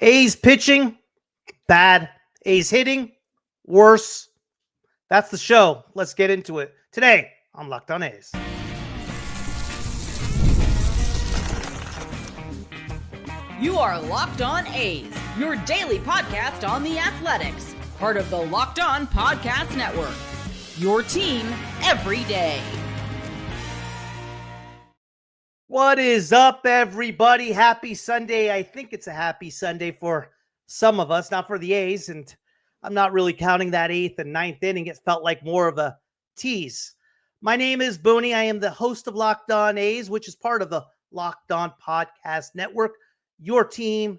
A's pitching, bad. A's hitting, worse. That's the show. Let's get into it. Today, I'm Locked On A's. You are Locked On A's, your daily podcast on the Athletics. Part of the Locked On Podcast Network. Your team every day. What is up, everybody? Happy Sunday. I think it's a happy Sunday for some of us, not for the A's, and I'm not really counting that 8th and 9th inning. It felt like more of a tease. My name is Booney. I am the host of Locked On A's, which is part of the Locked On Podcast Network, your team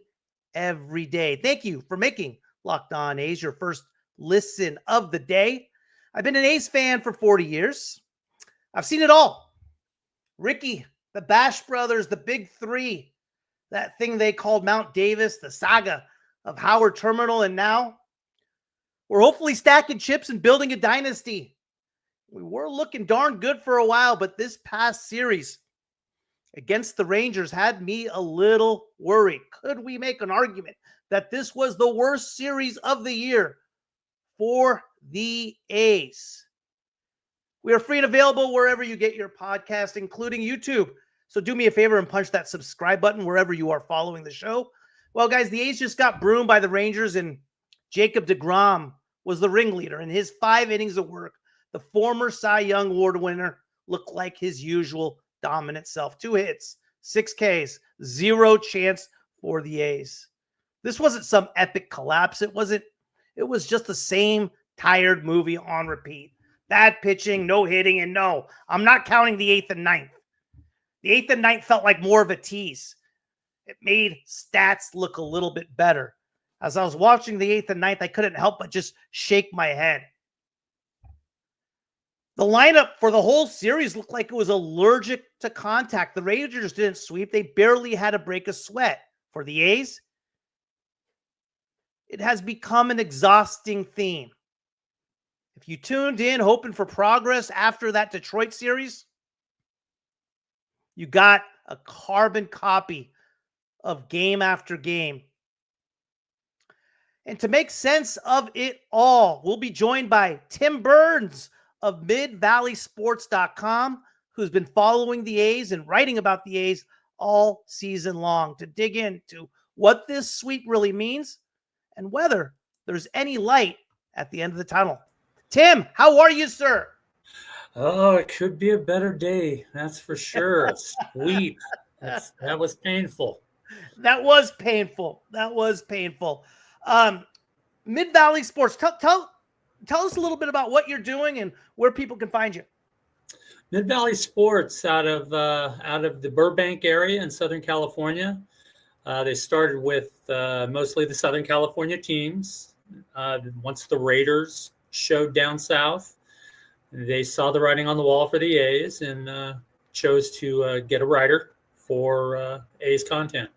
every day. Thank you for making Locked On A's your first listen of the day. I've been an A's fan for 40 years. I've seen it all. Ricky, the Bash Brothers, the Big Three, that thing they called Mount Davis, the saga of Howard Terminal, and now we're hopefully stacking chips and building a dynasty. We were looking darn good for a while, but this past series against the Rangers had me a little worried. Could we make an argument that this was the worst series of the year for the A's? We are free and available wherever you get your podcast, including YouTube. So do me a favor and punch that subscribe button wherever you are following the show. Well, guys, the A's just got broomed by the Rangers, and Jacob deGrom was the ringleader. In his 5 innings of work, the former Cy Young Award winner looked like his usual dominant self. 2 hits, 6 Ks, 0 chance for the A's. This wasn't some epic collapse. It was just the same tired movie on repeat. Bad pitching, no hitting, and no, I'm not counting the 8th and 9th. The 8th and 9th felt like more of a tease. It made stats look a little bit better. As I was watching the 8th and 9th, I couldn't help but just shake my head. The lineup for the whole series looked like it was allergic to contact. The Rangers didn't sweep. They barely had to break a sweat. For the A's, it has become an exhausting theme. If you tuned in hoping for progress after that Detroit series, you got a carbon copy of game after game. And to make sense of it all, we'll be joined by Tim Byrnes of MidValleySports.com, who's been following the A's and writing about the A's all season long to dig into what this sweep really means and whether there's any light at the end of the tunnel. Tim, how are you, sir? Oh, it could be a better day. That's for sure. It's sweet. That was painful. That was painful. Mid-Valley Sports, tell us a little bit about what you're doing and where people can find you. Mid-Valley Sports out of the Burbank area in Southern California. They started with mostly the Southern California teams. Once the Raiders showed down south, they saw the writing on the wall for the A's and chose to get a writer for A's content.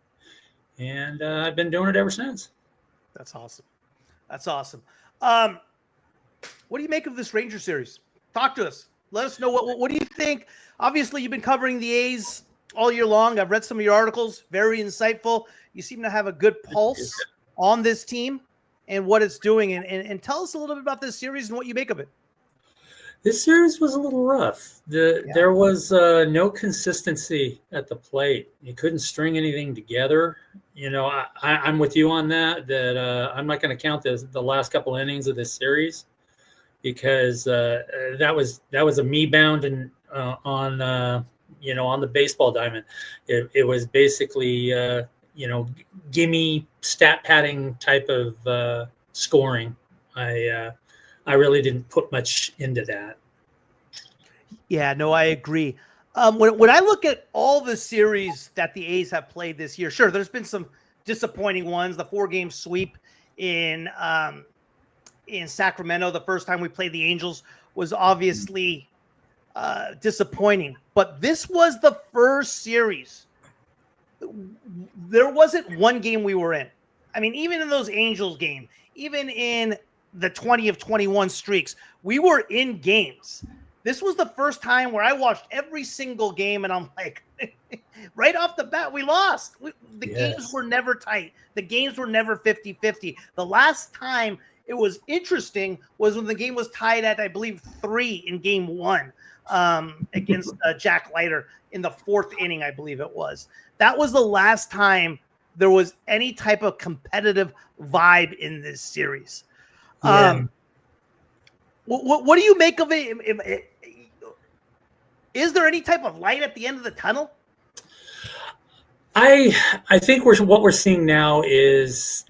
And I've been doing it ever since. That's awesome. What do you make of this Ranger series? Talk to us. Let us know what do you think? Obviously, you've been covering the A's all year long. I've read some of your articles. Very insightful. You seem to have a good pulse on this team and what it's doing. And tell us a little bit about this series and what you make of it. This series was a little rough. There was no consistency at the plate. You couldn't string anything together. You know, I'm with you on that I'm not going to count the last couple innings of this series because that was a me bound and on the baseball diamond. It was basically gimme stat padding type of scoring. I really didn't put much into that. Yeah, no, I agree. When I look at all the series that the A's have played this year, sure, there's been some disappointing ones. The 4-game sweep in Sacramento, the first time we played the Angels, was obviously disappointing. But this was the first series. There wasn't one game we were in. I mean, even in those Angels games, even in the 20 of 21 streaks, we were in games. This was the first time where I watched every single game, and I'm like, right off the bat, we lost. The games were never tight. The games were never 50-50. The last time it was interesting was when the game was tied at, I believe, 3 in game 1 against Jack Leiter in the 4th inning, I believe it was. That was the last time there was any type of competitive vibe in this series. What do you make of it? Is there any type of light at the end of the tunnel? I think what we're seeing now is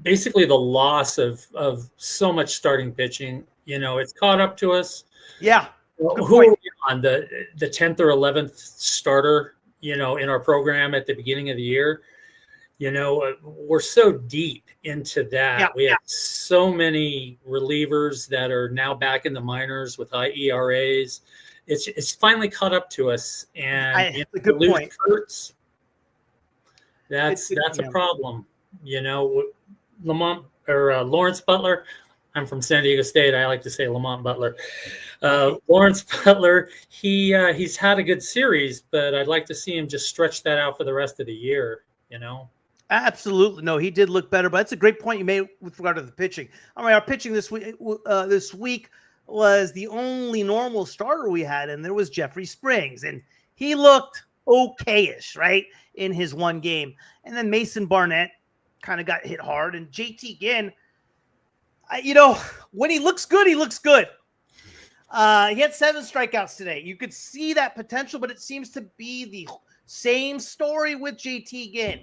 basically the loss of so much starting pitching. It's caught up to us. Yeah. Who are we on, the 10th or 11th starter, in our program at the beginning of the year? We're so deep into that. Yeah, we have so many relievers that are now back in the minors with high ERAs. It's finally caught up to us, and it's a good point. Kurtz, that's a problem. Lamont or Lawrence Butler. I'm from San Diego State. I like to say Lamont Butler. Lawrence Butler, he's had a good series, but I'd like to see him just stretch that out for the rest of the year. Absolutely. No, he did look better, but that's a great point you made with regard to the pitching. All right, our pitching this week was the only normal starter we had, and there was Jeffrey Springs, and he looked okay-ish, right, in his one game. And then Mason Barnett kind of got hit hard, and JT Ginn, when he looks good, he looks good. He had 7 strikeouts today. You could see that potential, but it seems to be the same story with JT Ginn.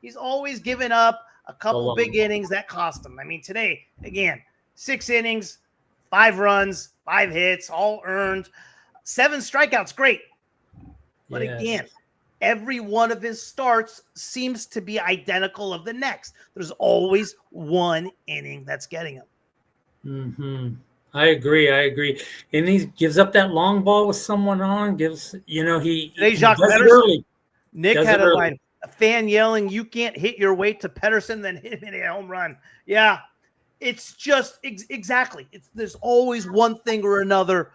He's always given up a couple big innings that cost him. I mean, today, again, 6 innings, 5 runs, 5 hits, all earned. 7 strikeouts, great. But again, every one of his starts seems to be identical of the next. There's always 1 inning that's getting him. Mm-hmm. I agree. And he gives up that long ball with someone on. He Jacques does it Pedersen. early. Nick had a line. A fan yelling, "You can't hit your way to Pedersen, then hit him in a home run." Yeah, it's just exactly. There's always one thing or another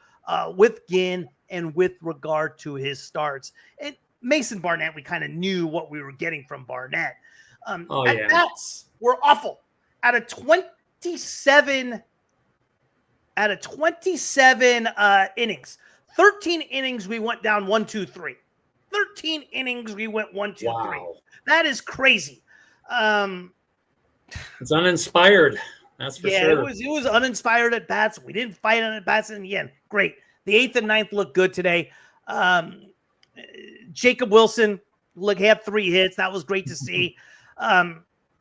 with Ginn and with regard to his starts. And Mason Barnett, we kind of knew what we were getting from Barnett. Bats were awful. Out of 27 innings, 13 innings we went down 1-2-3. 13 innings we went 1-2-3. That is crazy. It's uninspired. That's for sure. It was uninspired at bats. We didn't fight on at bats in the end. Great. The 8th and 9th looked good today. Jacob Wilson had 3 hits. That was great to see.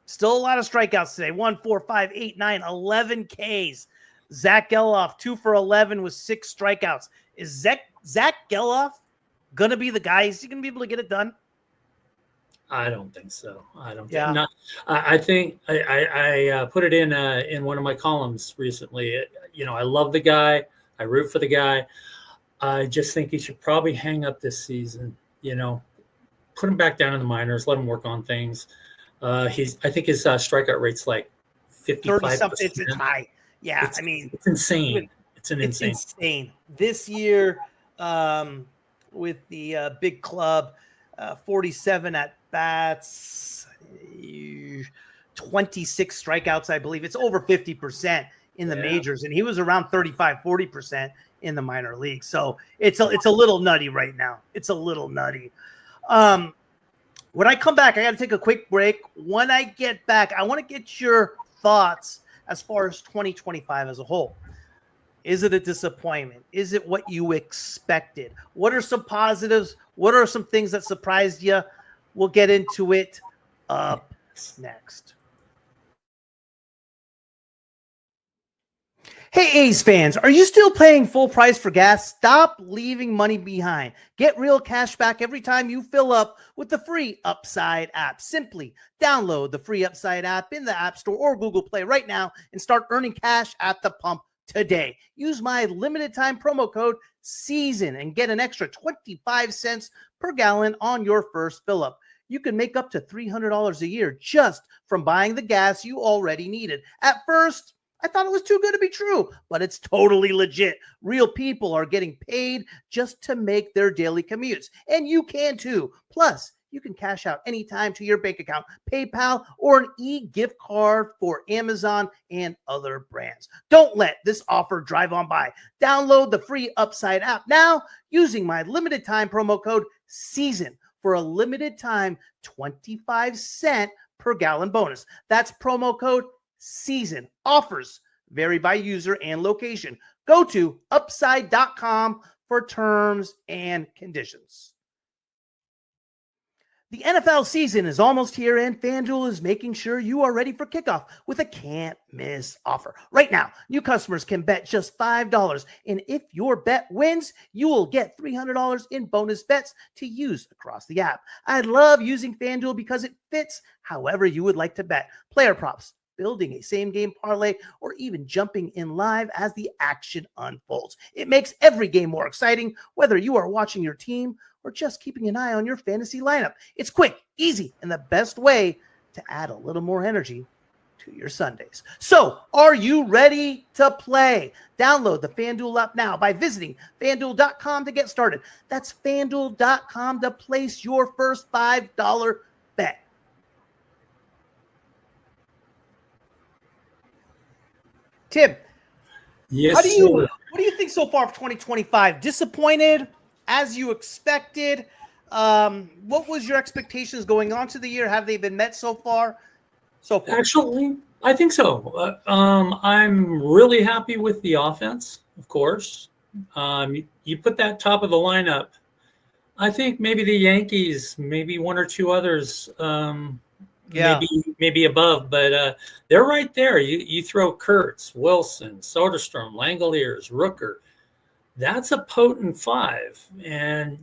Still a lot of strikeouts today. 1, 4, 5, 8, 9, 11 Ks. Zach Geloff 2 for 11 with 6 strikeouts. Is Zach Geloff going to be the guy? Is he going to be able to get it done? I don't think so. I think I put it in one of my columns recently. I love the guy. I root for the guy. I just think he should probably hang up this season. Put him back down in the minors. Let him work on things. I think his strikeout rate's like 55%. It's high. Yeah, it's insane. It's insane. This year, with the big club, 47 at bats, 26 strikeouts, I believe. It's over 50% in the majors, and he was around 35-40% in the minor league. So it's a little nutty right now. It's a little nutty. When I come back, I got to take a quick break. When I get back, I want to get your thoughts as far as 2025 as a whole. Is it a disappointment? Is it what you expected? What are some positives? What are some things that surprised you? We'll get into it up next. Hey, A's fans, are you still paying full price for gas? Stop leaving money behind. Get real cash back every time you fill up with the free Upside app. Simply download the free Upside app in the App Store or Google Play right now and start earning cash at the pump today. Use my limited time promo code SEASON and get an extra 25 cents per gallon on your first fill up. You can make up to $300 a year just from buying the gas you already needed. At first, I thought it was too good to be true, but it's totally legit. Real people are getting paid just to make their daily commutes, and you can too. Plus, you can cash out anytime to your bank account, PayPal, or an e-gift card for Amazon and other brands. Don't let this offer drive on by. Download the free Upside app now using my limited time promo code SEASON for a limited time 25-cent per gallon bonus. That's promo code SEASON. Offers vary by user and location. Go to upside.com for terms and conditions. The NFL season is almost here, and FanDuel is making sure you are ready for kickoff with a can't-miss offer. Right now, new customers can bet just $5, and if your bet wins, you will get $300 in bonus bets to use across the app. I love using FanDuel because it fits however you would like to bet. Player props, building a same-game parlay, or even jumping in live as the action unfolds. It makes every game more exciting, whether you are watching your team or just keeping an eye on your fantasy lineup. It's quick, easy, and the best way to add a little more energy to your Sundays. So, are you ready to play? Download the FanDuel app now by visiting FanDuel.com to get started. That's FanDuel.com to place your first $5 bet. Tim, Yes, what sir. do you think so far of 2025? Disappointed? As you expected? What was your expectations going on to the year? Have they been met so far? Actually, I think so. I'm really happy with the offense, of course. You put that top of the lineup. I think maybe the Yankees, maybe one or two others, maybe above, but they're right there. You throw Kurtz, Wilson, Soderstrom, Langoliers, Rooker. That's a potent five. And,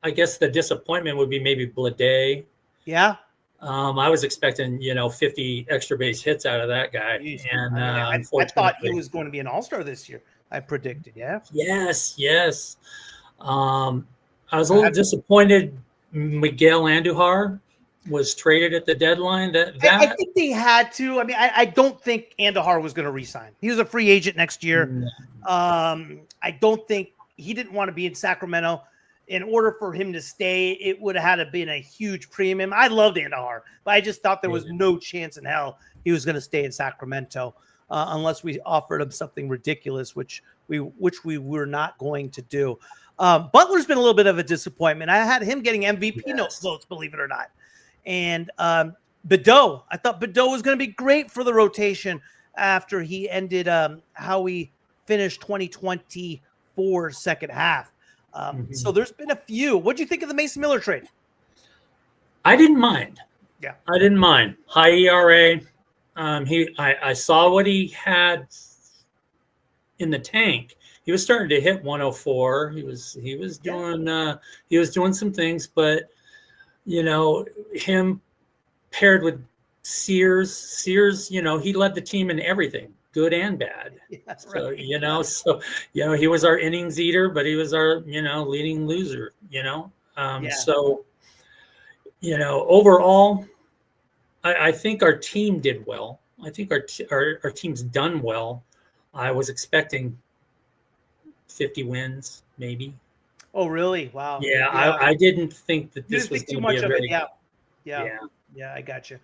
I guess the disappointment would be maybe Blade. Yeah. I was expecting, 50 extra base hits out of that guy. And I thought he was going to be an all-star this year. I predicted. Yeah. Yes. I was a little disappointed Miguel Andujar was traded at the deadline. I think they had to. I mean, I don't think Andujar was going to re-sign. He was a free agent next year. I don't think he didn't want to be in Sacramento. In order for him to stay, it would have had to been a huge premium. I loved Andujar, but I just thought there was no chance in hell he was going to stay in Sacramento unless we offered him something ridiculous, which we were not going to do. Butler's been a little bit of a disappointment. I had him getting MVP votes, believe it or not. And Bedeau, I thought Bedeau was going to be great for the rotation after he ended how he finished 2024 second half. So there's been a few. What do you think of the Mason Miller trade? I didn't mind. Yeah, I didn't mind. High ERA. I saw what he had in the tank. He was starting to hit 104. He was doing some things, but him paired with Sears, he led the team in everything, good and bad. Yeah, so, he was our innings eater, but he was our, leading loser, So, overall, I think our team did well. I think our team's done well. I was expecting 50 wins, maybe. Oh, really? Wow. Yeah. I didn't think that this was too much of it. Yeah, I got you.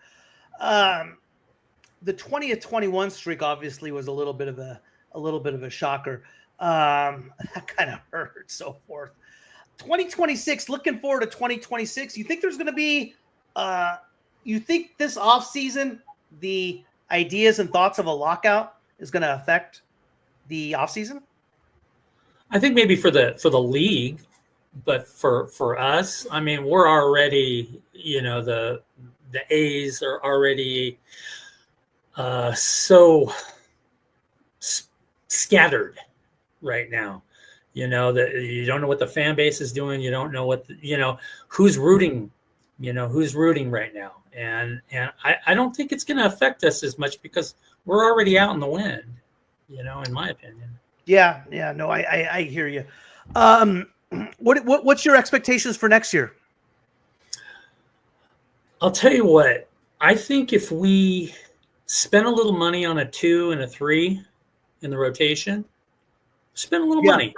The 20-21 streak obviously was a little bit of a shocker. That kind of hurt, so forth. 2026, looking forward to 2026. You think there's going to be you think this offseason the ideas and thoughts of a lockout is going to affect the offseason? I think maybe for the league, but for us, I mean, we're already, the A's are already so scattered right now. That you don't know what the fan base is doing. You don't know who's rooting. Who's rooting right now, and I don't think it's going to affect us as much because we're already out in the wind. In my opinion. Yeah. No, I hear you. What's your expectations for next year? I'll tell you what. I think if we spend a little money on a 2 and a 3 in the rotation. Spend a little money.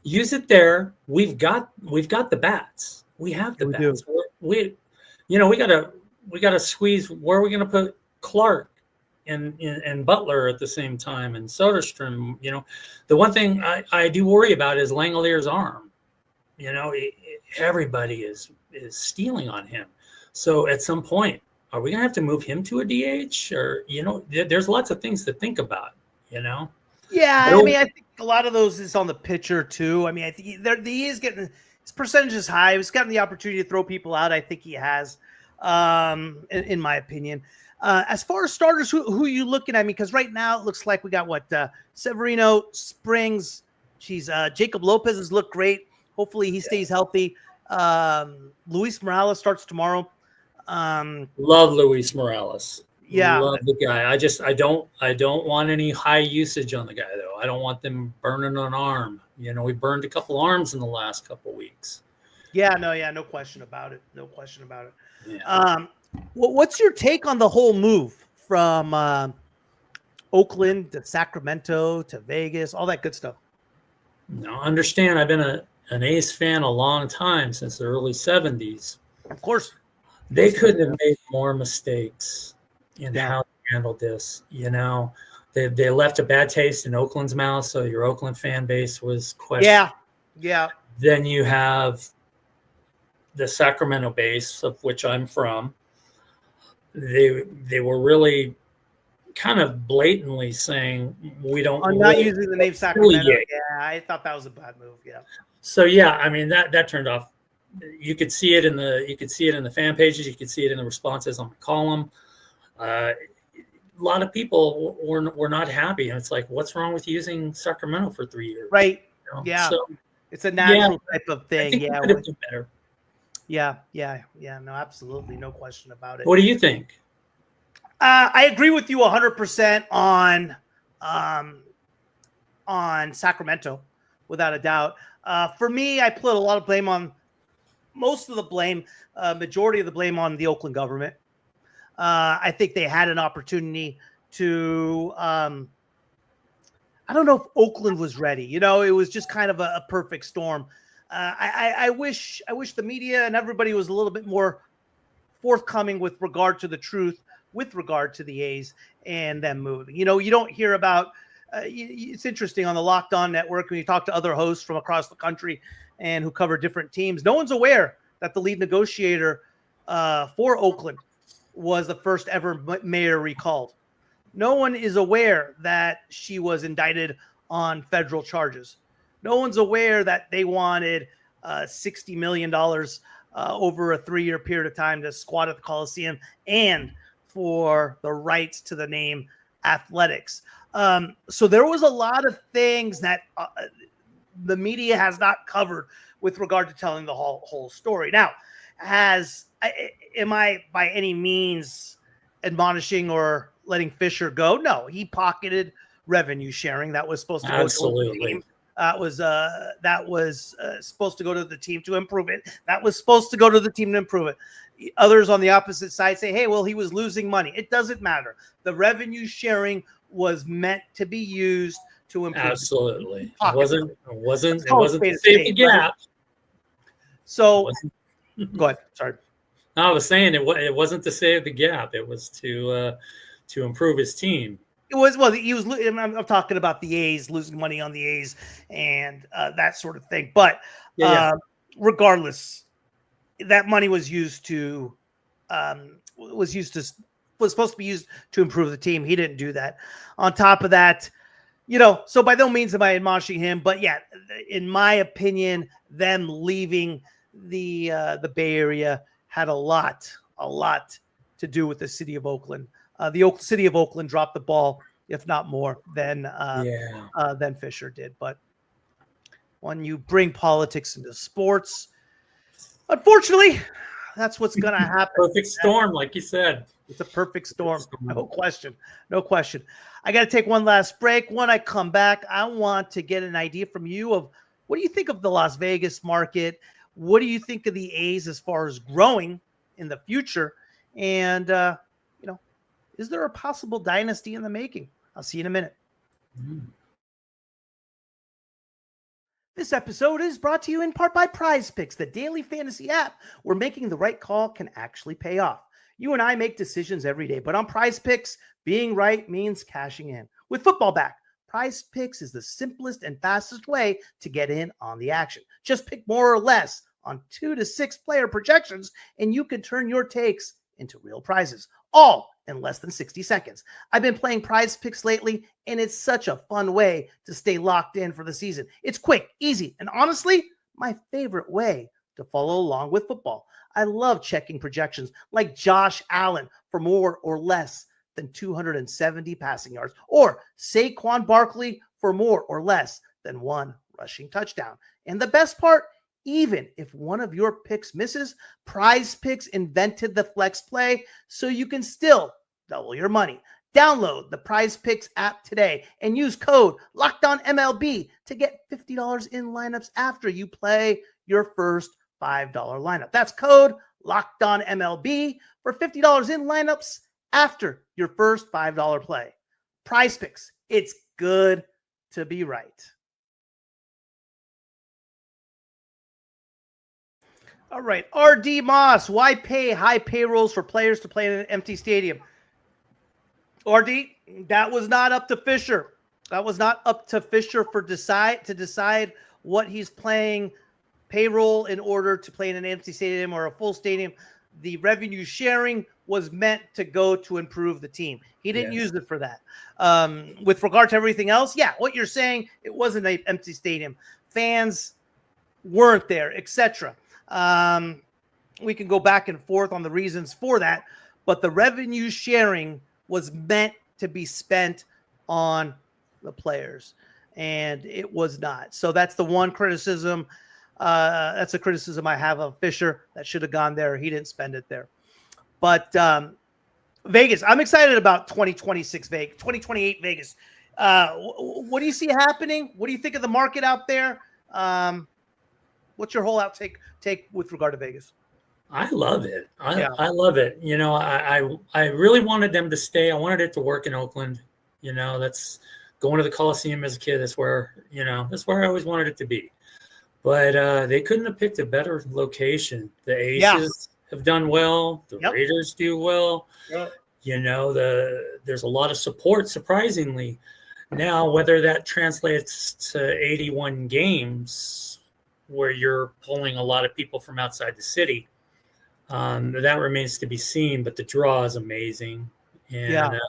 Use it there. We've got the bats. We have the bats. We gotta squeeze. Where are we gonna put Clark and Butler at the same time, and Soderstrom? The one thing I do worry about is Langlear's arm. Everybody is stealing on him. So at some point, are we gonna have to move him to a DH? Or there's lots of things to think about. Yeah, I mean, I think a lot of those is on the pitcher too. I mean, I think he is getting his percentage is high. He's gotten the opportunity to throw people out. I think he has, in my opinion. As far as starters, who are you looking at? I mean, because right now it looks like we got Severino, Springs. Jacob Lopez has looked great. Hopefully he stays healthy. Luis Morales starts tomorrow. Love Luis Morales. Yeah, love the guy. I don't want any high usage on the guy though. I don't want them burning an arm. We burned a couple arms in the last couple weeks. No question about it. No question about it. Yeah. What's your take on the whole move from Oakland to Sacramento to Vegas, all that good stuff? Now, understand, I've been an A's fan a long time, since the early 70s. Of course. They couldn't have made more mistakes in how they handled this. They left a bad taste in Oakland's mouth, so your Oakland fan base was questioning. Yeah. Then you have the Sacramento base, of which I'm from. They were really kind of blatantly saying, we don't. I'm not using the name Sacramento. Yeah, I thought that was a bad move. Yeah. So I mean that turned off. You could see it in the fan pages. You could see it in the responses on the column. A lot of people were not happy, and it's like, what's wrong with using Sacramento for 3 years? Right. Yeah. So, it's a natural type of thing. I think it could have been better. Yeah. No, absolutely, no question about it. What do you think? I agree with you 100% on Sacramento, without a doubt. For me, I put a lot of blame on majority of the blame on the Oakland government. I think they had an opportunity to, I don't know if Oakland was ready. It was just kind of a perfect storm. I wish the media and everybody was a little bit more forthcoming with regard to the truth, with regard to the A's and them moving. You don't hear about, it's interesting on the Locked On Network when you talk to other hosts from across the country and who cover different teams. No one's aware that the lead negotiator for Oakland was the first ever mayor recalled. No one is aware that she was indicted on federal charges. No one's aware that they wanted $60 million over a 3-year period of time to squat at the Coliseum and for the rights to the name Athletics. So there was a lot of things that the media has not covered with regard to telling the whole story. Now, am I by any means admonishing or letting Fisher go? No, he pocketed revenue sharing that was supposed to go to the team. That was supposed to go to the team to improve it. That was supposed to go to the team to improve it. Others on the opposite side say, hey, well, he was losing money. It doesn't matter. The revenue sharing was meant to be used to improve. Absolutely. It wasn't to save the gap. So go ahead. Sorry. I was saying it wasn't to save the gap. It was to improve his team. It was, well, he was, I'm talking about the A's, losing money on the A's and that sort of thing. But regardless, that money was supposed to be used to improve the team. He didn't do that. On top of that, so by no means am I admonishing him, but yeah, in my opinion, them leaving the Bay Area had a lot to do with the city of Oakland. The city of Oakland dropped the ball, if not more, than Fisher did. But when you bring politics into sports, unfortunately, that's what's going to happen. Perfect storm, like you said. It's a perfect storm. No question. I got to take one last break. When I come back, I want to get an idea from you of what do you think of the Las Vegas market? What do you think of the A's as far as growing in the future? And, Is there a possible dynasty in the making? I'll see you in a minute. This episode is brought to you in part by Prize Picks, the daily fantasy app where making the right call can actually pay off. You and I make decisions every day, but on Prize Picks, being right means cashing in. With football back, Prize Picks is the simplest and fastest way to get in on the action. Just pick more or less on 2 to 6 player projections, and you can turn your takes into real prizes, all in less than 60 seconds. I've been playing Prize Picks lately, and it's such a fun way to stay locked in for the season. It's quick, easy, and honestly, my favorite way to follow along with football. I love checking projections like Josh Allen for more or less than 270 passing yards, or Saquon Barkley for more or less than 1 rushing touchdown. And the best part, even if one of your picks misses, Prize Picks invented the flex play so you can still double your money. Download the Prize Picks app today and use code LOCKEDONMLB to get $50 in lineups after you play your first $5 lineup. That's code LOCKEDONMLB for $50 in lineups after your first $5 play. Prize Picks, it's good to be right. All right, RD Moss, why pay high payrolls for players to play in an empty stadium? RD, that was not up to Fisher. That was not up to Fisher to decide what he's playing payroll in order to play in an empty stadium or a full stadium. The revenue sharing was meant to go to improve the team. He didn't use it for that. With regard to everything else, what you're saying, it wasn't an empty stadium. Fans weren't there, etc. We can go back and forth on the reasons for that, but the revenue sharing was meant to be spent on the players, and it was not. So that's the one criticism. That's a criticism I have of Fisher. That should have gone there. He didn't spend it there. But Vegas, I'm excited about 2028 Vegas. What do you see happening? What do you think of the market out there? What's your whole take with regard to Vegas? I love it. I love it. You know, I really wanted them to stay. I wanted it to work in Oakland. You know, that's going to the Coliseum as a kid. That's where I always wanted it to be. But they couldn't have picked a better location. The Aces have done well. The Raiders do well. Yep. You know, there's a lot of support, surprisingly. Now, whether that translates to 81 games where you're pulling a lot of people from outside the city, that remains to be seen. But the draw is amazing. And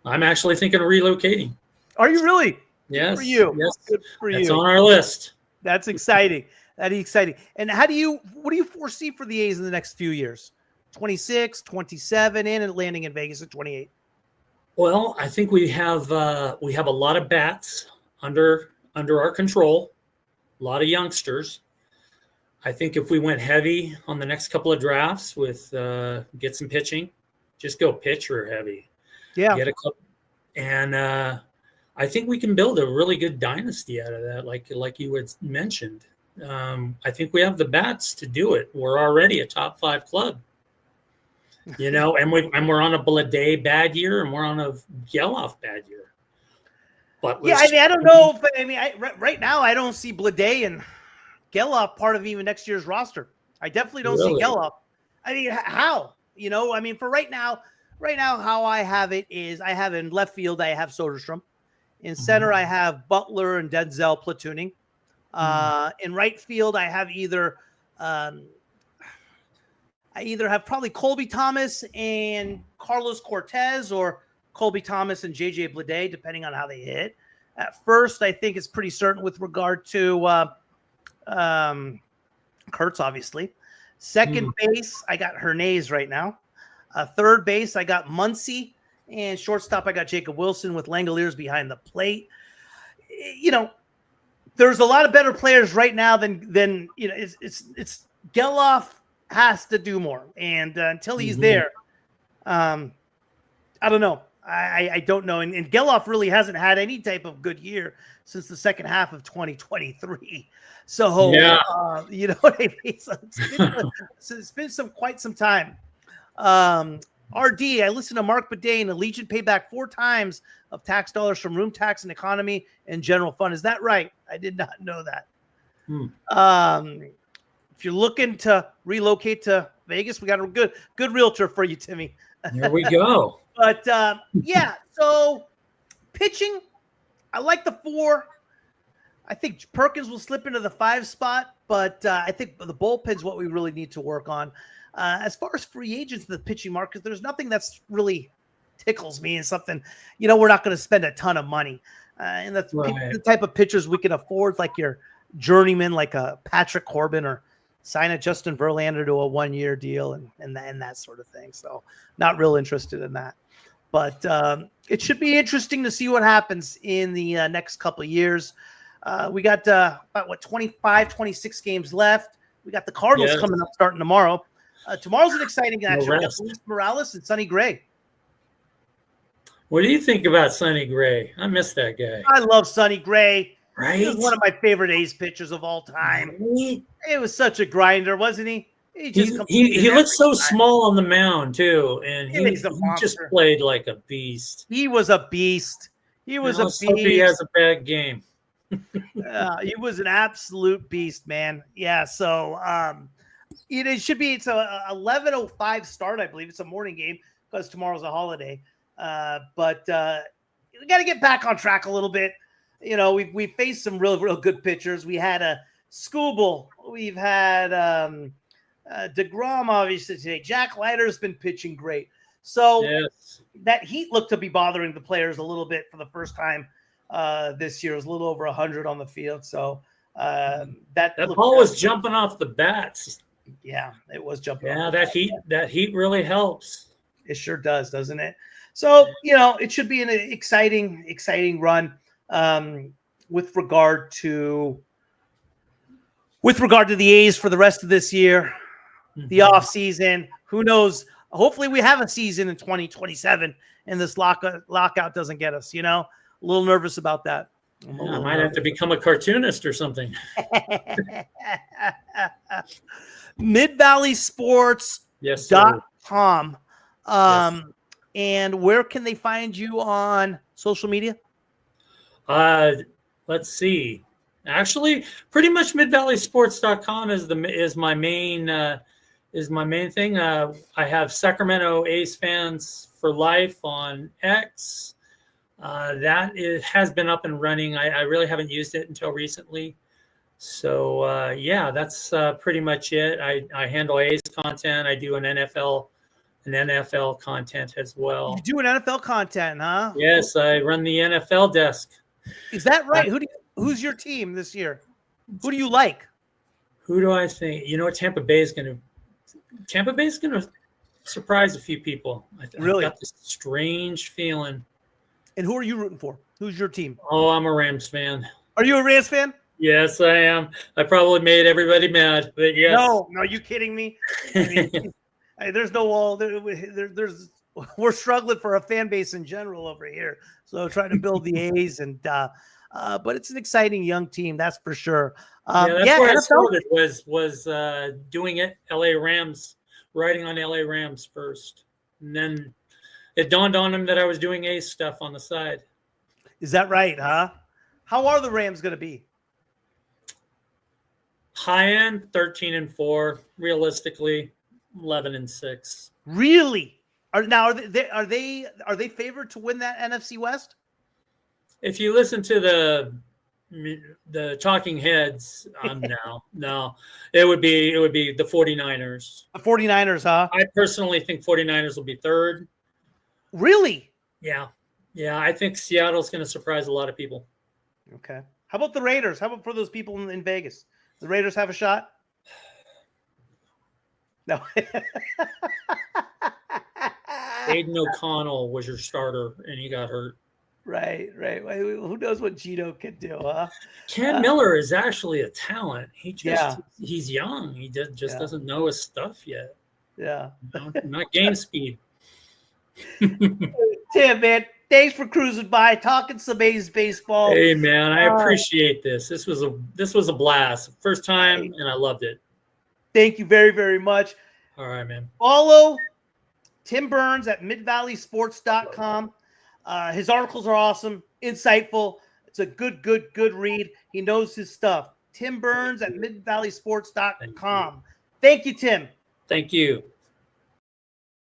I'm actually thinking of relocating. Are you really? Yes. For you. Yes. Good for you. It's on our list. That's exciting. That is exciting. And what do you foresee for the A's in the next few years? 26, 27, and landing in Vegas at 28. Well, I think we have a lot of bats under our control, a lot of youngsters. I think if we went heavy on the next couple of drafts with get some pitching, just go pitcher heavy. Yeah. Get a couple, and I think we can build a really good dynasty out of that, like you had mentioned. I think we have the bats to do it. We're already a top 5 club, you know, and we're on a Blade bad year, and we're on a Geloff bad year. But I don't know, but right now I don't see Blade and Geloff part of even next year's roster. I definitely don't see Geloff. I mean, how? You know, I mean, for right now, how I have it is I have in left field, I have Soderstrom. In center, I have Butler and Denzel platooning. In right field, I have either have probably Colby Thomas and Carlos Cortez, or Colby Thomas and JJ Bleday, depending on how they hit. At first, I think it's pretty certain with regard to Kurtz, obviously. Second base, I got Hernandez right now. Third base, I got Muncy. And shortstop, I got Jacob Wilson with Langoliers behind the plate. You know, there's a lot of better players right now than you know. It's Geloff has to do more, and until he's there, I don't know. I don't know. And Geloff really hasn't had any type of good year since the second half of 2023. So you know what I mean. So it's been quite some time. RD, I listened to Mark Bedane. Allegiant paid back 4 times of tax dollars from room tax and economy and general fund. Is that right? I did not know that. If you're looking to relocate to Vegas, we got a good realtor for you, Timmy. There we go. But yeah, so pitching, I like the 4. I think Perkins will slip into the 5 spot, but I think the bullpen's what we really need to work on. As far as free agents in the pitching market, there's nothing that's really tickles me and something, we're not going to spend a ton of money. And that's the type of pitchers we can afford, like your journeyman, like a Patrick Corbin, or sign a Justin Verlander to a 1-year deal and that sort of thing. So not real interested in that. But it should be interesting to see what happens in the next couple of years. We got about 25, 26 games left. We got the Cardinals coming up starting tomorrow. Tomorrow's an exciting matchup. We got Luis Morales and Sonny Gray. What do you think about Sonny Gray? I miss that guy. I love Sonny Gray. Right? He was one of my favorite A's pitchers of all time. It was such a grinder, wasn't he? He looked so small on the mound too, and he just played like a beast. He was a beast. He was a beast. He has a bad game. He was an absolute beast, man. Yeah. So it should be. It's a 11:05 start, I believe. It's a morning game because tomorrow's a holiday. But we got to get back on track a little bit. We faced some real good pitchers. We had a Skubal. We've had DeGrom obviously today. Jack Leiter's been pitching great. So that heat looked to be bothering the players a little bit for the first time this year. It was a little over 100 on the field. So that ball was jumping off the bats. Yeah, it was jumping. Yeah, that heat really helps. It sure does, doesn't it? So it should be an exciting run with regard to the A's for the rest of this year. The off season, who knows? Hopefully we have a season in 2027 and this lockout doesn't get us, a little nervous about that. I might have to become a cartoonist or something. MidValleySports.com. And where can they find you on social media? Let's see. Actually, pretty much MidValleySports.com is my main thing. I have Sacramento A's Fans for Life on X. That has been up and running. I really haven't used it until recently. So that's pretty much it. I handle A's content. I do an NFL content as well. You do an NFL content, huh? Yes, I run the NFL desk. Is that right? Who's your team this year? Who do you like? Who do I think? Tampa Bay is going to surprise a few people. Really? I've got this strange feeling. And who are you rooting for? Who's your team? Oh, I'm a Rams fan. Are you a Rams fan? Yes, I am. I probably made everybody mad, but yes. No, are you kidding me? There's no wall. We're struggling for a fan base in general over here. So trying to build the A's but it's an exciting young team, that's for sure. That's where I started was doing it LA Rams, writing on LA Rams first, and then it dawned on him that I was doing A's stuff on the side. Is that right, huh? How are the Rams going to be? High end 13-4, realistically 11-6. Really? Are they favored to win that NFC West? If you listen to the talking heads, no, it would be the 49ers. The 49ers, huh? I personally think 49ers will be third. Really? Yeah. I think Seattle's going to surprise a lot of people. Okay. How about the Raiders? How about for those people in Vegas? The Raiders have a shot? No. Aiden O'Connell was your starter, and he got hurt. Right. Who knows what Gino can do, huh? Ken Miller is actually a talent. He's young. He just doesn't know his stuff yet. Yeah. Not game speed. Tim, man, thanks for cruising by, talking some A's baseball. Hey, man, I appreciate this. This was a blast. First time, and I loved it. Thank you very, very much. All right, man. Follow Tim Byrnes at MidValleySports.com. His articles are awesome, insightful. It's a good read. He knows his stuff. Tim Byrnes at MidValleySports.com. Thank you, Tim. Thank you.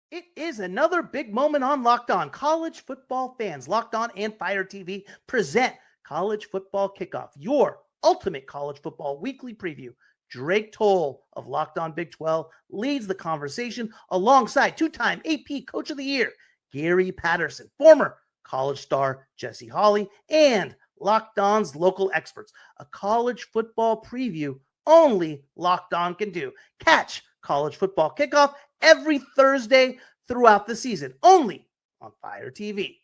It is another big moment on Locked On. College football fans, Locked On and Fire TV present College Football Kickoff, your ultimate college football weekly preview. Drake Toll of Locked On Big 12 leads the conversation alongside two-time AP Coach of the Year, Gary Patterson, former college star Jesse Hawley, and Locked On's local experts. A college football preview only Locked On can do. Catch College Football Kickoff every Thursday throughout the season, only on Fire TV.